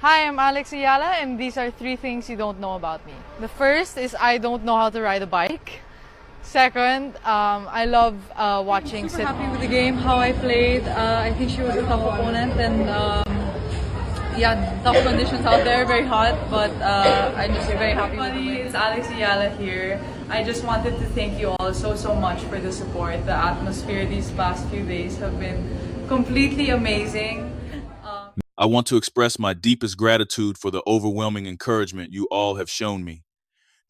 Hi, I'm Alex Eala, and these are three things you don't know about me. The first is I don't know how to ride a bike. Second, I love watching. Super happy with the game, how I played. I think she was a tough opponent, and yeah, tough conditions out there, very hot. But I'm just very happy with the win. It's Alex Eala here. I just wanted to thank you all so much for the support. The atmosphere these past few days have been completely amazing. I want to express my deepest gratitude for the overwhelming encouragement you all have shown me.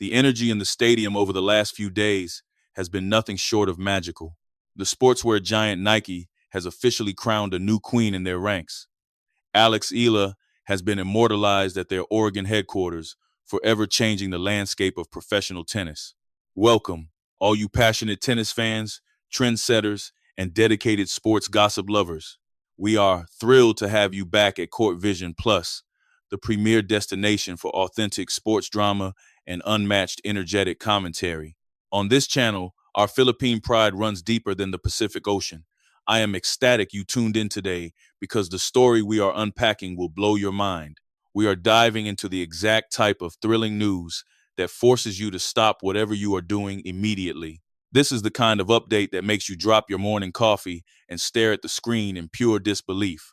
The energy in the stadium over the last few days has been nothing short of magical. The sportswear giant Nike has officially crowned a new queen in their ranks. Alex Eala has been immortalized at their Oregon headquarters, forever changing the landscape of professional tennis. Welcome, all you passionate tennis fans, trendsetters, and dedicated sports gossip lovers. We are thrilled to have you back at Court Vision Plus, the premier destination for authentic sports drama and unmatched energetic commentary. On this channel, our Philippine pride runs deeper than the Pacific Ocean. I am ecstatic you tuned in today because the story we are unpacking will blow your mind. We are diving into the exact type of thrilling news that forces you to stop whatever you are doing immediately. This is the kind of update that makes you drop your morning coffee and stare at the screen in pure disbelief.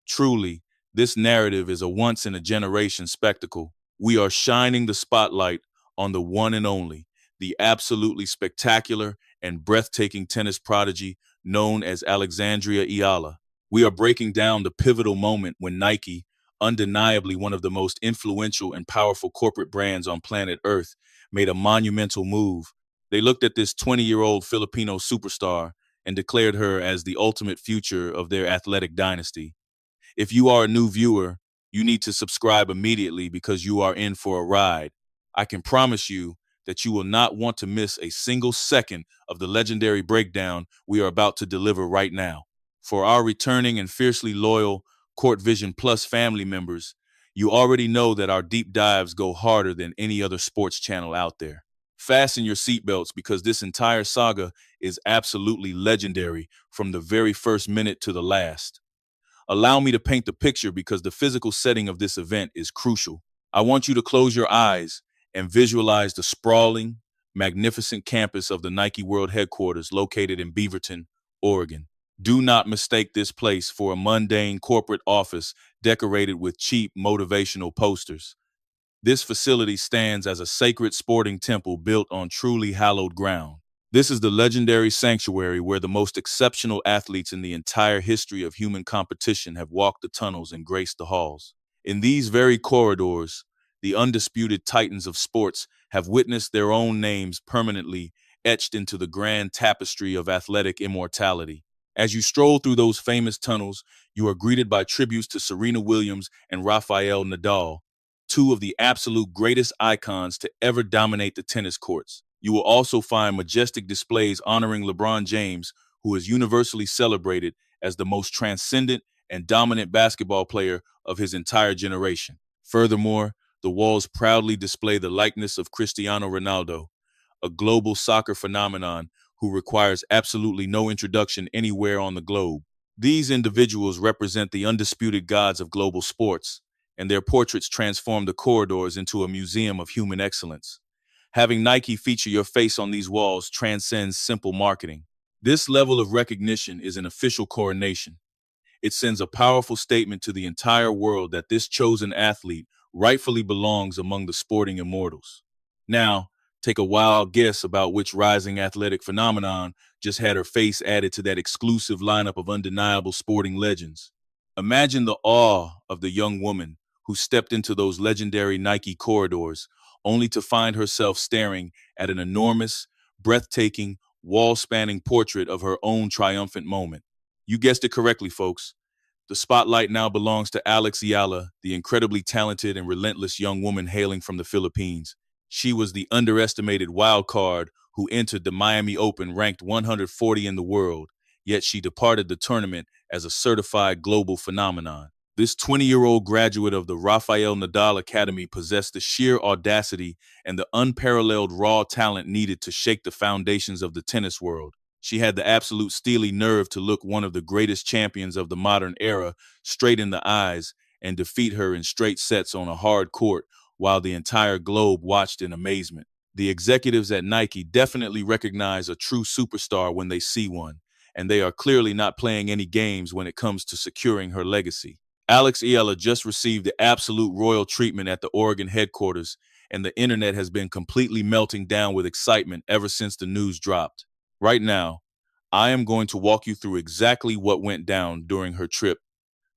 Truly, this narrative is a once-in-a-generation spectacle. We are shining the spotlight on the one and only, the absolutely spectacular and breathtaking tennis prodigy known as Alexandria Eala. We are breaking down the pivotal moment when Nike, undeniably one of the most influential and powerful corporate brands on planet Earth, made a monumental move. They looked at this 20-year-old Filipino superstar and declared her as the ultimate future of their athletic dynasty. If you are a new viewer, you need to subscribe immediately because you are in for a ride. I can promise you that you will not want to miss a single second of the legendary breakdown we are about to deliver right now. For our returning and fiercely loyal Court Vision Plus family members, you already know that our deep dives go harder than any other sports channel out there. Fasten your seatbelts because this entire saga is absolutely legendary from the very first minute to the last. Allow me to paint the picture because the physical setting of this event is crucial. I want you to close your eyes and visualize the sprawling, magnificent campus of the Nike World Headquarters located in Beaverton, Oregon. Do not mistake this place for a mundane corporate office decorated with cheap motivational posters. This facility stands as a sacred sporting temple built on truly hallowed ground. This is the legendary sanctuary where the most exceptional athletes in the entire history of human competition have walked the tunnels and graced the halls. In these very corridors, the undisputed titans of sports have witnessed their own names permanently etched into the grand tapestry of athletic immortality. As you stroll through those famous tunnels, you are greeted by tributes to Serena Williams and Rafael Nadal, two of the absolute greatest icons to ever dominate the tennis courts. You will also find majestic displays honoring LeBron James, who is universally celebrated as the most transcendent and dominant basketball player of his entire generation. Furthermore, the walls proudly display the likeness of Cristiano Ronaldo, a global soccer phenomenon who requires absolutely no introduction anywhere on the globe. These individuals represent the undisputed gods of global sports, and their portraits transform the corridors into a museum of human excellence. Having Nike feature your face on these walls transcends simple marketing. This level of recognition is an official coronation. It sends a powerful statement to the entire world that this chosen athlete rightfully belongs among the sporting immortals. Now, take a wild guess about which rising athletic phenomenon just had her face added to that exclusive lineup of undeniable sporting legends. Imagine the awe of the young woman who stepped into those legendary Nike corridors only to find herself staring at an enormous, breathtaking, wall-spanning portrait of her own triumphant moment. You guessed it correctly, folks. The spotlight now belongs to Alex Eala, the incredibly talented and relentless young woman hailing from the Philippines. She was the underestimated wild card who entered the Miami Open ranked 140 in the world, yet she departed the tournament as a certified global phenomenon. This 20-year-old graduate of the Rafael Nadal Academy possessed the sheer audacity and the unparalleled raw talent needed to shake the foundations of the tennis world. She had the absolute steely nerve to look one of the greatest champions of the modern era straight in the eyes and defeat her in straight sets on a hard court while the entire globe watched in amazement. The executives at Nike definitely recognize a true superstar when they see one, and they are clearly not playing any games when it comes to securing her legacy. Alex Eala just received the absolute royal treatment at the Oregon headquarters, and the internet has been completely melting down with excitement ever since the news dropped. Right now, I am going to walk you through exactly what went down during her trip,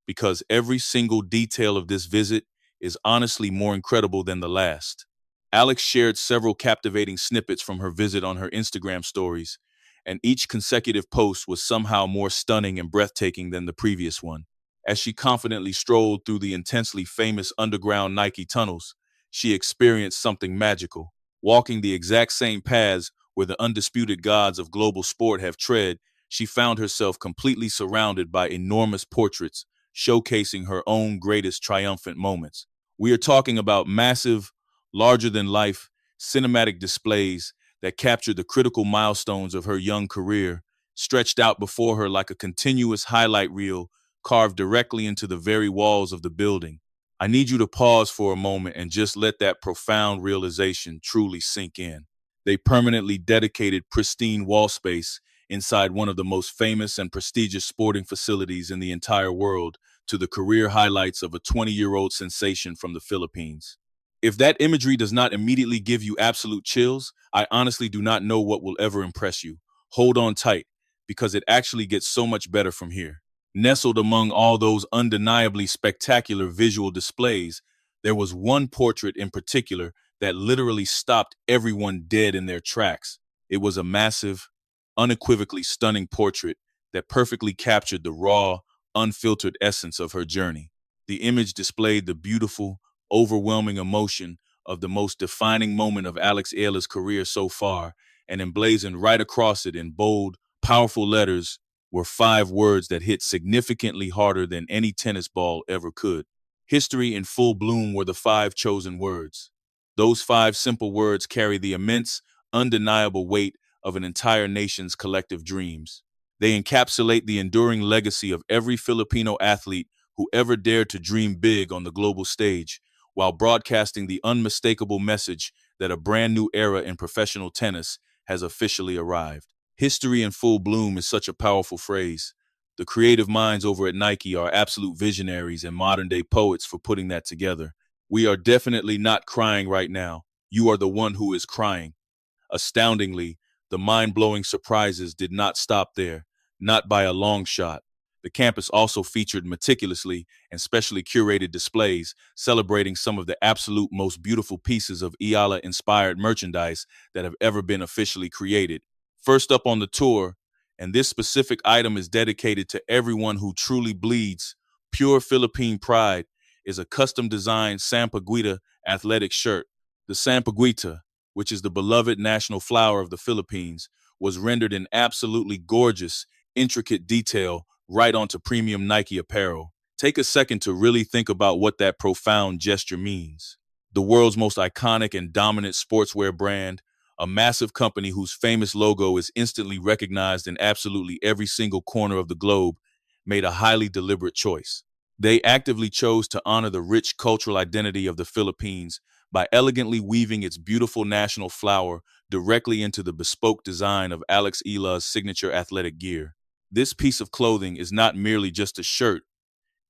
because every single detail of this visit is honestly more incredible than the last. Alex shared several captivating snippets from her visit on her Instagram stories, and each consecutive post was somehow more stunning and breathtaking than the previous one. As she confidently strolled through the intensely famous underground Nike tunnels, she experienced something magical. Walking the exact same paths where the undisputed gods of global sport have tread, she found herself completely surrounded by enormous portraits showcasing her own greatest triumphant moments. We are talking about massive, larger than life cinematic displays that captured the critical milestones of her young career, stretched out before her like a continuous highlight reel carved directly into the very walls of the building. I need you to pause for a moment and just let that profound realization truly sink in. They permanently dedicated pristine wall space inside one of the most famous and prestigious sporting facilities in the entire world to the career highlights of a 20-year-old sensation from the Philippines. If that imagery does not immediately give you absolute chills, I honestly do not know what will ever impress you. Hold on tight, because it actually gets so much better from here. Nestled among all those undeniably spectacular visual displays, there was one portrait in particular that literally stopped everyone dead in their tracks. It was a massive, unequivocally stunning portrait that perfectly captured the raw, unfiltered essence of her journey. The image displayed the beautiful, overwhelming emotion of the most defining moment of Alex Eala's career so far, and emblazoned right across it in bold, powerful letters were 5 words that hit significantly harder than any tennis ball ever could. History in full bloom were the 5 chosen words. Those 5 simple words carry the immense, undeniable weight of an entire nation's collective dreams. They encapsulate the enduring legacy of every Filipino athlete who ever dared to dream big on the global stage, while broadcasting the unmistakable message that a brand new era in professional tennis has officially arrived. History in full bloom is such a powerful phrase. The creative minds over at Nike are absolute visionaries and modern-day poets for putting that together. We are definitely not crying right now. You are the one who is crying. Astoundingly, the mind-blowing surprises did not stop there, not by a long shot. The campus also featured meticulously and specially curated displays celebrating some of the absolute most beautiful pieces of Eala-inspired merchandise that have ever been officially created. First up on the tour, and this specific item is dedicated to everyone who truly bleeds pure Philippine pride, is a custom-designed Sampaguita athletic shirt. The Sampaguita, which is the beloved national flower of the Philippines, was rendered in absolutely gorgeous, intricate detail right onto premium Nike apparel. Take a second to really think about what that profound gesture means. The world's most iconic and dominant sportswear brand, a massive company whose famous logo is instantly recognized in absolutely every single corner of the globe, made a highly deliberate choice. They actively chose to honor the rich cultural identity of the Philippines by elegantly weaving its beautiful national flower directly into the bespoke design of Alex Eala's signature athletic gear. This piece of clothing is not merely just a shirt.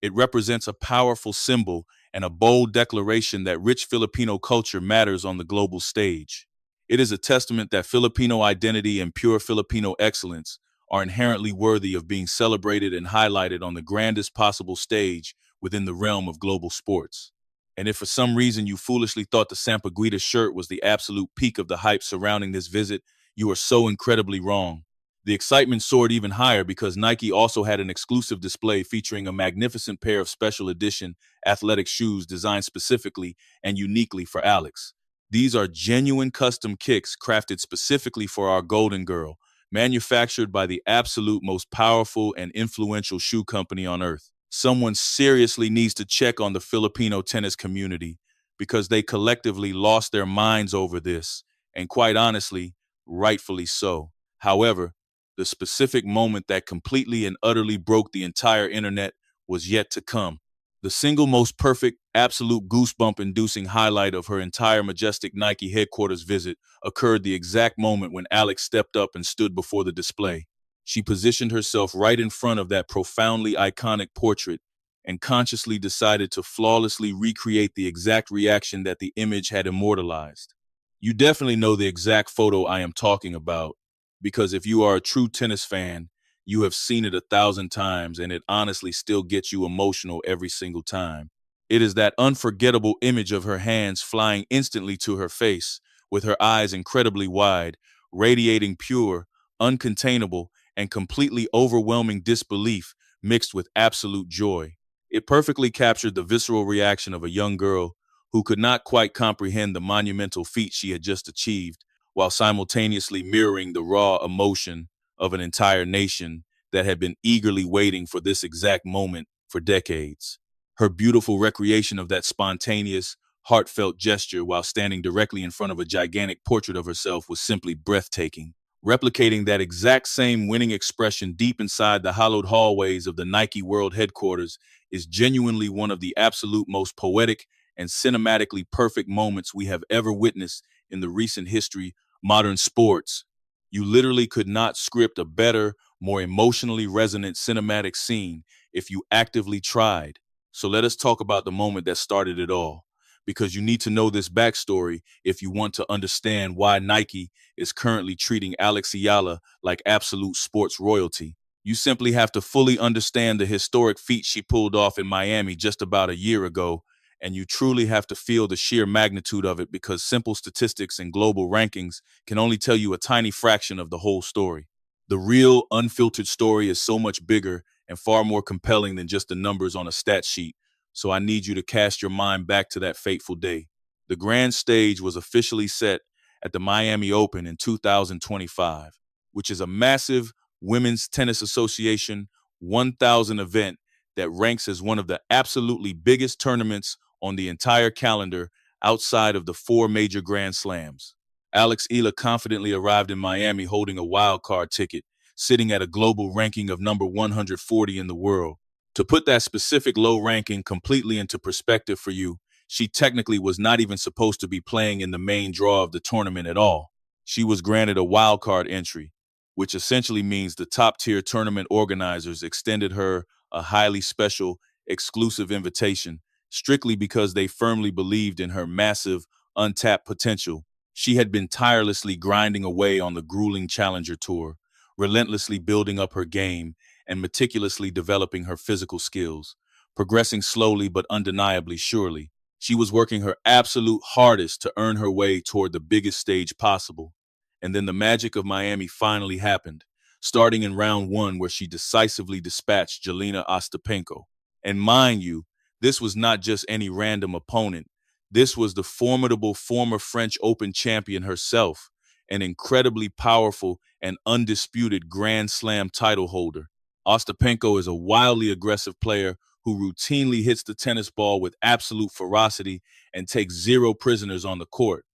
It represents a powerful symbol and a bold declaration that rich Filipino culture matters on the global stage. It is a testament that Filipino identity and pure Filipino excellence are inherently worthy of being celebrated and highlighted on the grandest possible stage within the realm of global sports. And if for some reason you foolishly thought the Sampaguita shirt was the absolute peak of the hype surrounding this visit, you are so incredibly wrong. The excitement soared even higher because Nike also had an exclusive display featuring a magnificent pair of special edition athletic shoes designed specifically and uniquely for Alex. These are genuine custom kicks crafted specifically for our Golden Girl, manufactured by the absolute most powerful and influential shoe company on earth. Someone seriously needs to check on the Filipino tennis community because they collectively lost their minds over this, and quite honestly, rightfully so. However, the specific moment that completely and utterly broke the entire internet was yet to come. The single most perfect, absolute goosebump-inducing highlight of her entire majestic Nike headquarters visit occurred the exact moment when Alex stepped up and stood before the display. She positioned herself right in front of that profoundly iconic portrait and consciously decided to flawlessly recreate the exact reaction that the image had immortalized. You definitely know the exact photo I am talking about, because if you are a true tennis fan, you have seen it 1,000 times, and it honestly still gets you emotional every single time. It is that unforgettable image of her hands flying instantly to her face, with her eyes incredibly wide, radiating pure, uncontainable, and completely overwhelming disbelief mixed with absolute joy. It perfectly captured the visceral reaction of a young girl who could not quite comprehend the monumental feat she had just achieved, while simultaneously mirroring the raw emotion of an entire nation that had been eagerly waiting for this exact moment for decades. Her beautiful recreation of that spontaneous, heartfelt gesture while standing directly in front of a gigantic portrait of herself was simply breathtaking. Replicating that exact same winning expression deep inside the hallowed hallways of the Nike World headquarters is genuinely one of the absolute most poetic and cinematically perfect moments we have ever witnessed in the recent history modern sports. You literally could not script a better, more emotionally resonant cinematic scene if you actively tried. So let us talk about the moment that started it all, because you need to know this backstory if you want to understand why Nike is currently treating Alex Eala like absolute sports royalty. You simply have to fully understand the historic feat she pulled off in Miami just about a year ago, and you truly have to feel the sheer magnitude of it, because simple statistics and global rankings can only tell you a tiny fraction of the whole story. The real, unfiltered story is so much bigger and far more compelling than just the numbers on a stat sheet, so I need you to cast your mind back to that fateful day. The grand stage was officially set at the Miami Open in 2025, which is a massive Women's Tennis Association 1,000 event that ranks as one of the absolutely biggest tournaments on the entire calendar outside of the four major Grand Slams. Alex Eala confidently arrived in Miami holding a wild card ticket, sitting at a global ranking of number 140 in the world. To put that specific low ranking completely into perspective for you, she technically was not even supposed to be playing in the main draw of the tournament at all. She was granted a wild card entry, which essentially means the top tier tournament organizers extended her a highly special, exclusive invitation strictly because they firmly believed in her massive, untapped potential. She had been tirelessly grinding away on the grueling Challenger Tour, relentlessly building up her game and meticulously developing her physical skills, progressing slowly but undeniably surely. She was working her absolute hardest to earn her way toward the biggest stage possible. And then the magic of Miami finally happened, starting in round one where she decisively dispatched Jelena Ostapenko. And mind you, this was not just any random opponent. This was the formidable former French Open champion herself, an incredibly powerful and undisputed Grand Slam title holder. Ostapenko is a wildly aggressive player who routinely hits the tennis ball with absolute ferocity and takes zero prisoners on the court.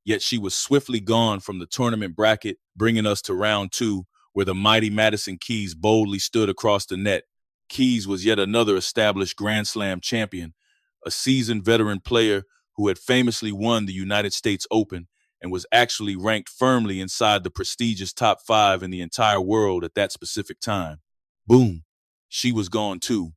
Yet she was swiftly gone from the tournament bracket, bringing us to round two, where the mighty Madison Keys boldly stood across the net. Keys was yet another established Grand Slam champion, a seasoned veteran player who had famously won the United States Open and was actually ranked firmly inside the prestigious top five in the entire world at that specific time. Boom, she was gone too.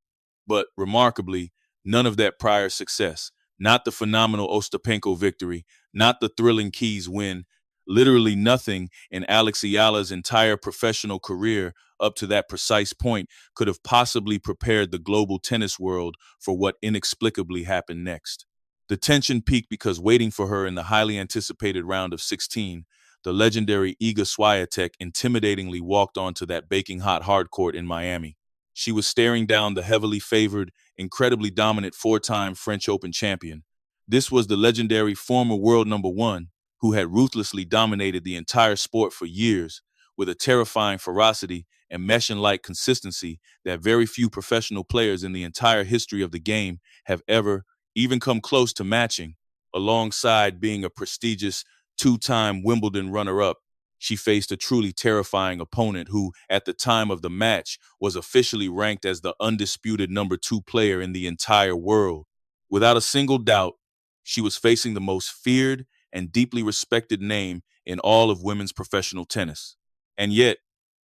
But remarkably, none of that prior success, not the phenomenal Ostapenko victory, not the thrilling Keys win, literally nothing in Alex Eala's entire professional career up to that precise point could have possibly prepared the global tennis world for what inexplicably happened next. The tension peaked because waiting for her in the highly anticipated round of 16, the legendary Iga Swiatek intimidatingly walked onto that baking hot hard court in Miami. She was staring down the heavily favored, incredibly dominant four-time French Open champion. This was the legendary former world number one who had ruthlessly dominated the entire sport for years with a terrifying ferocity and Messian-like consistency that very few professional players in the entire history of the game have ever even come close to matching, alongside being a prestigious two-time Wimbledon runner-up. she faced a truly terrifying opponent who, at the time of the match, was officially ranked as the undisputed #2 player in the entire world. Without a single doubt, she was facing the most feared and deeply respected name in all of women's professional tennis. And yet,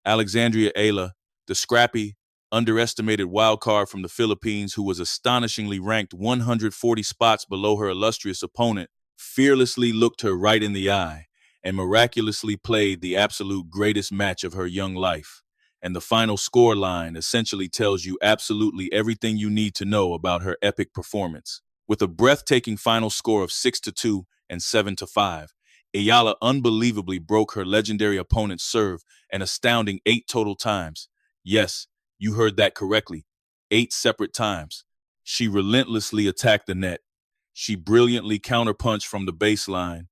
Alexandria Eala, the scrappy, underestimated wild card from the Philippines who was astonishingly ranked 140 spots below her illustrious opponent, fearlessly looked her right in the eye and miraculously played the absolute greatest match of her young life. And the final score line essentially tells you absolutely everything you need to know about her epic performance. With a breathtaking final score of 6-2 and 7-5, Eala unbelievably broke her legendary opponent's serve an astounding 8 total times. Yes, you heard that correctly. 8 separate times. She relentlessly attacked the net. She brilliantly counterpunched from the baseline,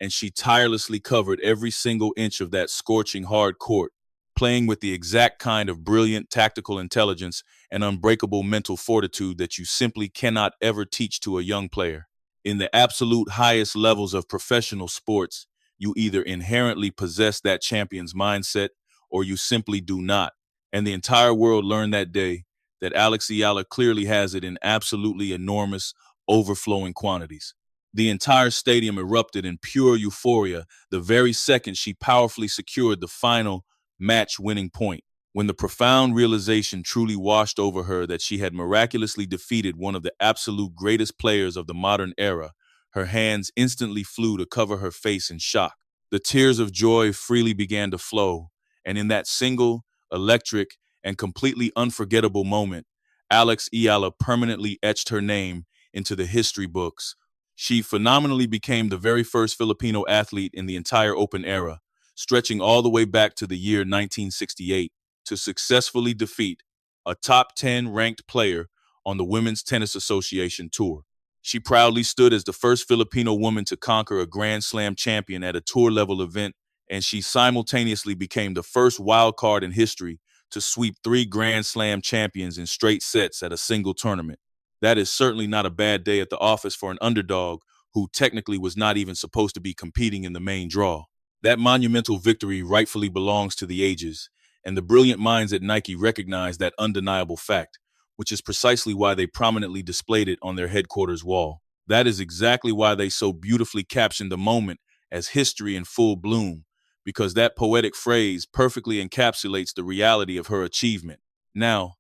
and she tirelessly covered every single inch of that scorching hard court, playing with the exact kind of brilliant tactical intelligence and unbreakable mental fortitude that you simply cannot ever teach to a young player. In the absolute highest levels of professional sports, you either inherently possess that champion's mindset or you simply do not. And the entire world learned that day that Alex Eala clearly has it in absolutely enormous, overflowing quantities. The entire stadium erupted in pure euphoria the very second she powerfully secured the final match-winning point. When the profound realization truly washed over her that she had miraculously defeated one of the absolute greatest players of the modern era, her hands instantly flew to cover her face in shock. The tears of joy freely began to flow, and in that single, electric, and completely unforgettable moment, Alex Eala permanently etched her name into the history books. She phenomenally became the very first Filipino athlete in the entire Open era, stretching all the way back to the year 1968, to successfully defeat a top 10 ranked player on the Women's Tennis Association Tour. She proudly stood as the first Filipino woman to conquer a Grand Slam champion at a tour-level event, and she simultaneously became the first wild card in history to sweep 3 Grand Slam champions in straight sets at a single tournament. That is certainly not a bad day at the office for an underdog who technically was not even supposed to be competing in the main draw. That monumental victory rightfully belongs to the ages, and the brilliant minds at Nike recognize that undeniable fact, which is precisely why they prominently displayed it on their headquarters wall. That is exactly why they so beautifully captioned the moment as history in full bloom, because that poetic phrase perfectly encapsulates the reality of her achievement. Now,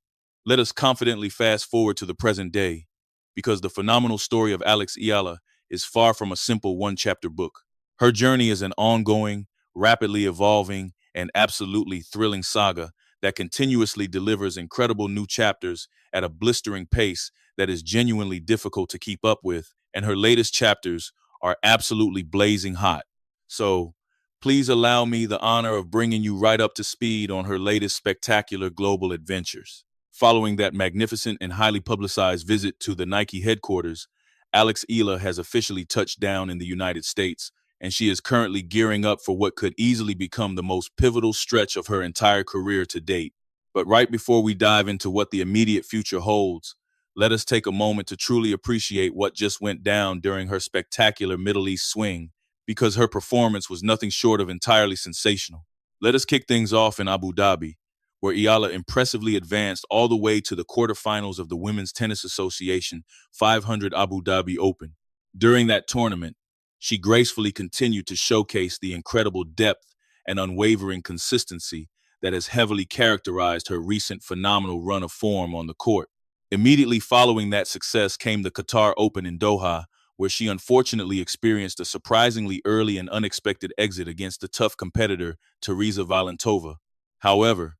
let us confidently fast forward to the present day, because the phenomenal story of Alex Eala is far from a simple one-chapter book. Her journey is an ongoing, rapidly evolving, and absolutely thrilling saga that continuously delivers incredible new chapters at a blistering pace that is genuinely difficult to keep up with, and her latest chapters are absolutely blazing hot. So, please allow me the honor of bringing you right up to speed on her latest spectacular global adventures. Following that magnificent and highly publicized visit to the Nike headquarters, Alex Eala has officially touched down in the United States, and she is currently gearing up for what could easily become the most pivotal stretch of her entire career to date. But right before we dive into what the immediate future holds, let us take a moment to truly appreciate what just went down during her spectacular Middle East swing, because her performance was nothing short of entirely sensational. Let us kick things off in Abu Dhabi, where Eala impressively advanced all the way to the quarterfinals of the Women's Tennis Association 500 Abu Dhabi Open. During that tournament, she gracefully continued to showcase the incredible depth and unwavering consistency that has heavily characterized her recent phenomenal run of form on the court. Immediately following that success came the Qatar Open in Doha, where she unfortunately experienced a surprisingly early and unexpected exit against the tough competitor Teresa Valentova. However,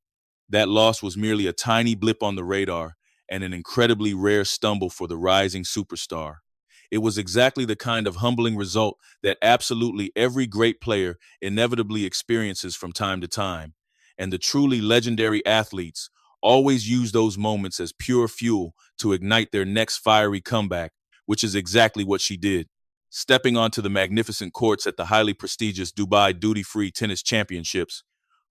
that loss was merely a tiny blip on the radar and an incredibly rare stumble for the rising superstar. It was exactly the kind of humbling result that absolutely every great player inevitably experiences from time to time, and the truly legendary athletes always use those moments as pure fuel to ignite their next fiery comeback, which is exactly what she did. Stepping onto the magnificent courts at the highly prestigious Dubai Duty-Free Tennis Championships,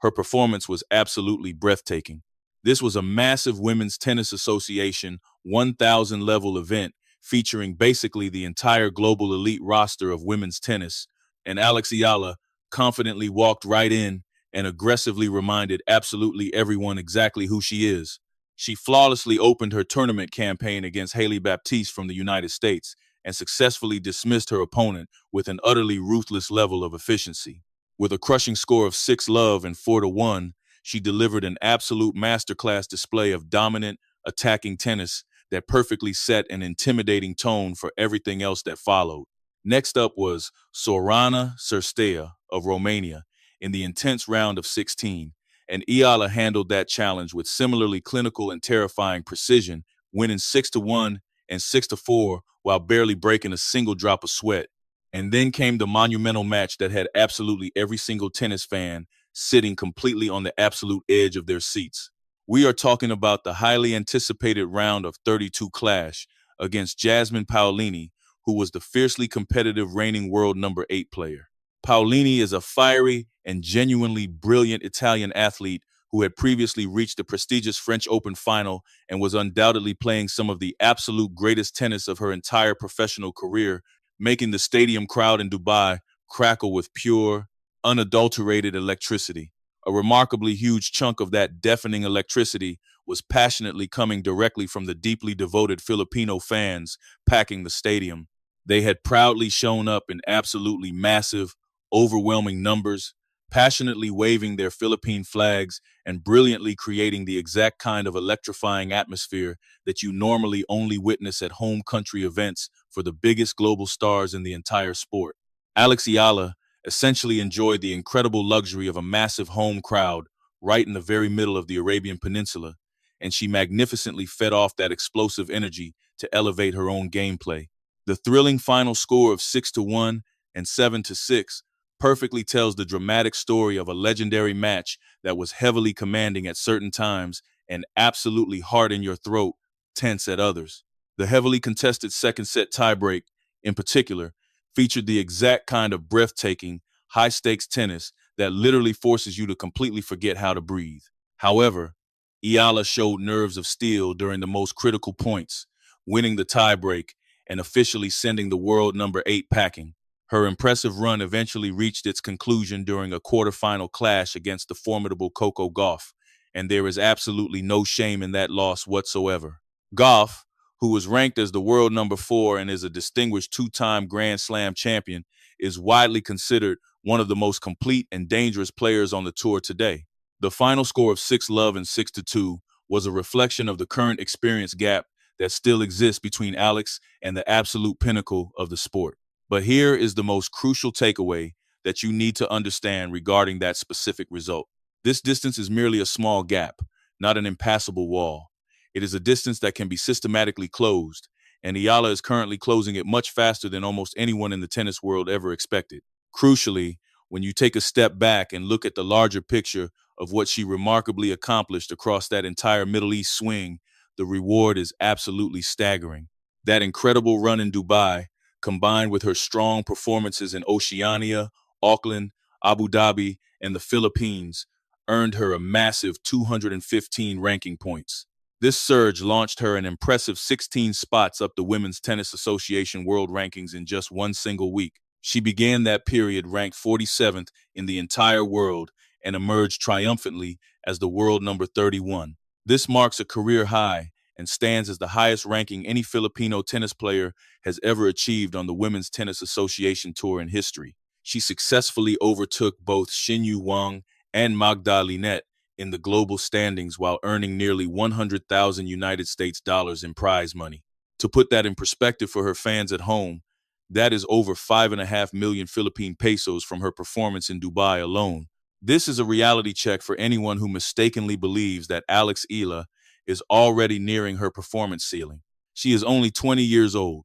her performance was absolutely breathtaking. This was a massive Women's Tennis Association 1,000 level event featuring basically the entire global elite roster of women's tennis, and Alex Eala confidently walked right in and aggressively reminded absolutely everyone exactly who she is. She flawlessly opened her tournament campaign against Haley Baptiste from the United States and successfully dismissed her opponent with an utterly ruthless level of efficiency. With a crushing score of 6-love and 4-1, she delivered an absolute masterclass display of dominant, attacking tennis that perfectly set an intimidating tone for everything else that followed. Next up was Sorana Cirstea of Romania in the intense round of 16, and Eala handled that challenge with similarly clinical and terrifying precision, winning 6-1 and 6-4 while barely breaking a single drop of sweat. And then came the monumental match that had absolutely every single tennis fan sitting completely on the absolute edge of their seats. We are talking about the highly anticipated round of 32 clash against Jasmine Paolini, who was the fiercely competitive reigning world number 8 player. Paolini is a fiery and genuinely brilliant Italian athlete who had previously reached the prestigious French Open final and was undoubtedly playing some of the absolute greatest tennis of her entire professional career, making the stadium crowd in Dubai crackle with pure, unadulterated electricity. A remarkably huge chunk of that deafening electricity was passionately coming directly from the deeply devoted Filipino fans packing the stadium. They had proudly shown up in absolutely massive, overwhelming numbers, passionately waving their Philippine flags and brilliantly creating the exact kind of electrifying atmosphere that you normally only witness at home country events for the biggest global stars in the entire sport. Alex Eala essentially enjoyed the incredible luxury of a massive home crowd right in the very middle of the Arabian Peninsula, and she magnificently fed off that explosive energy to elevate her own gameplay. The thrilling final score of 6-1 and 7-6 perfectly tells the dramatic story of a legendary match that was heavily commanding at certain times and absolutely hard in your throat, tense at others. The heavily contested second set tiebreak, in particular, featured the exact kind of breathtaking, high-stakes tennis that literally forces you to completely forget how to breathe. However, Eala showed nerves of steel during the most critical points, winning the tiebreak and officially sending the world number 8 packing. Her impressive run eventually reached its conclusion during a quarterfinal clash against the formidable Coco Gauff, and there is absolutely no shame in that loss whatsoever. Gauff, who was ranked as the world number 4 and is a distinguished 2-time Grand Slam champion, is widely considered one of the most complete and dangerous players on the tour today. The final score of 6-love and 6-2 was a reflection of the current experience gap that still exists between Alex and the absolute pinnacle of the sport. But here is the most crucial takeaway that you need to understand regarding that specific result. This distance is merely a small gap, not an impassable wall. It is a distance that can be systematically closed, and Eala is currently closing it much faster than almost anyone in the tennis world ever expected. Crucially, when you take a step back and look at the larger picture of what she remarkably accomplished across that entire Middle East swing, the reward is absolutely staggering. That incredible run in Dubai, combined with her strong performances in Oceania, Auckland, Abu Dhabi, and the Philippines, earned her a massive 215 ranking points. This surge launched her an impressive 16 spots up the Women's Tennis Association World Rankings in just one single week. She began that period ranked 47th in the entire world and emerged triumphantly as the world number 31. This marks a career high and stands as the highest ranking any Filipino tennis player has ever achieved on the Women's Tennis Association Tour in history. She successfully overtook both Xinyu Wang and Magda Linette in the global standings while earning nearly 100,000 United States dollars in prize money. To put that in perspective for her fans at home, that is over 5.5 million Philippine pesos from her performance in Dubai alone. This is a reality check for anyone who mistakenly believes that Alex Eala is already nearing her performance ceiling. She is only 20 years old.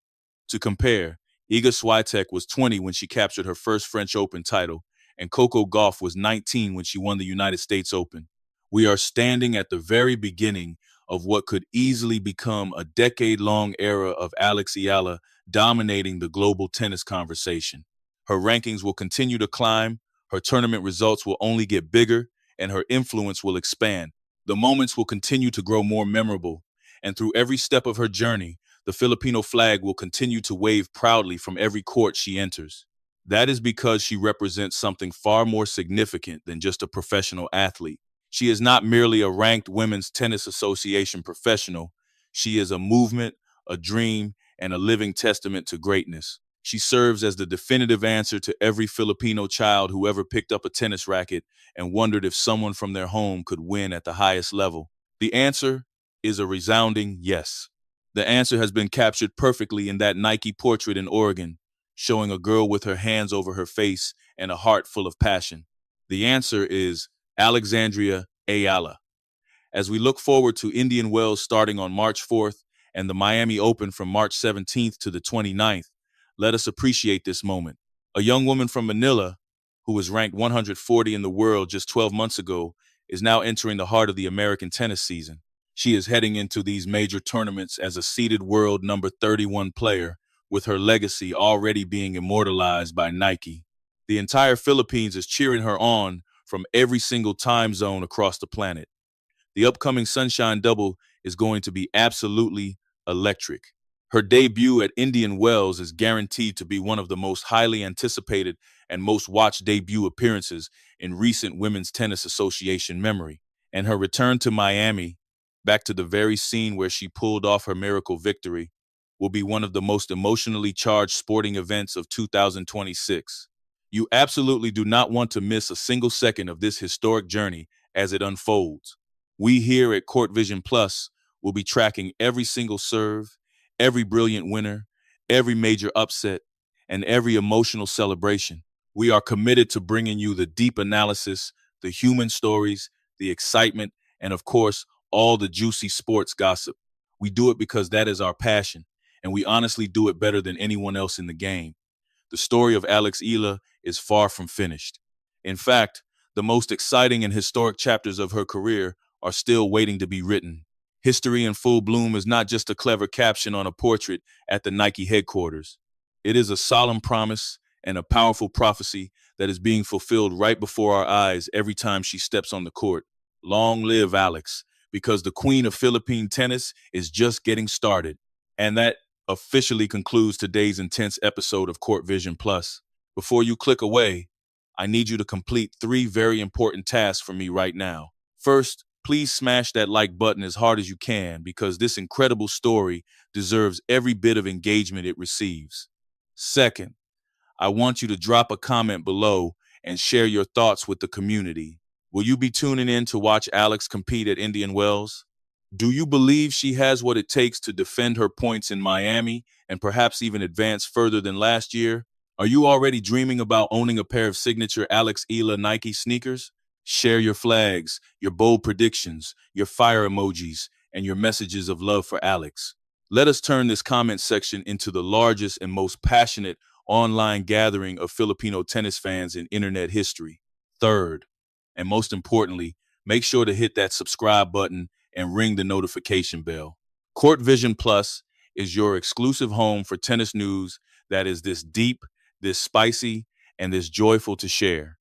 To compare, Iga Swiatek was 20 when she captured her first French Open title, and Coco Gauff was 19 when she won the United States Open. We are standing at the very beginning of what could easily become a decade-long era of Alex Eala dominating the global tennis conversation. Her rankings will continue to climb, her tournament results will only get bigger, and her influence will expand. The moments will continue to grow more memorable, and through every step of her journey, the Filipino flag will continue to wave proudly from every court she enters. That is because she represents something far more significant than just a professional athlete. She is not merely a ranked Women's Tennis Association professional. She is a movement, a dream, and a living testament to greatness. She serves as the definitive answer to every Filipino child who ever picked up a tennis racket and wondered if someone from their home could win at the highest level. The answer is a resounding yes. The answer has been captured perfectly in that Nike portrait in Oregon, showing a girl with her hands over her face and a heart full of passion. The answer is Alexandria Eala. As we look forward to Indian Wells starting on March 4th and the Miami Open from March 17th to the 29th, let us appreciate this moment. A young woman from Manila, who was ranked 140 in the world just 12 months ago, is now entering the heart of the American tennis season. She is heading into these major tournaments as a seeded world number 31 player, with her legacy already being immortalized by Nike. The entire Philippines is cheering her on from every single time zone across the planet. The upcoming Sunshine Double is going to be absolutely electric. Her debut at Indian Wells is guaranteed to be one of the most highly anticipated and most watched debut appearances in recent Women's Tennis Association memory. And her return to Miami, back to the very scene where she pulled off her miracle victory, will be one of the most emotionally charged sporting events of 2026. You absolutely do not want to miss a single second of this historic journey as it unfolds. We here at Court Vision Plus will be tracking every single serve, every brilliant winner, every major upset, and every emotional celebration. We are committed to bringing you the deep analysis, the human stories, the excitement, and of course, all the juicy sports gossip. We do it because that is our passion, and we honestly do it better than anyone else in the game. The story of Alex Eala is far from finished. In fact, the most exciting and historic chapters of her career are still waiting to be written. History in full bloom is not just a clever caption on a portrait at the Nike headquarters. It is a solemn promise and a powerful prophecy that is being fulfilled right before our eyes every time she steps on the court. Long live Alex, because the queen of Philippine tennis is just getting started. And that officially concludes today's intense episode of Court Vision Plus. Before you click away, I need you to complete 3 very important tasks for me right now. First, please smash that like button as hard as you can because this incredible story deserves every bit of engagement it receives. Second, I want you to drop a comment below and share your thoughts with the community. Will you be tuning in to watch Alex compete at Indian Wells? Do you believe she has what it takes to defend her points in Miami and perhaps even advance further than last year? Are you already dreaming about owning a pair of signature Alex Eala Nike sneakers? Share your flags, your bold predictions, your fire emojis, and your messages of love for Alex. Let us turn this comment section into the largest and most passionate online gathering of Filipino tennis fans in internet history. Third, and most importantly, make sure to hit that subscribe button and ring the notification bell. Court Vision Plus is your exclusive home for tennis news that is this deep, this spicy, and this joyful to share.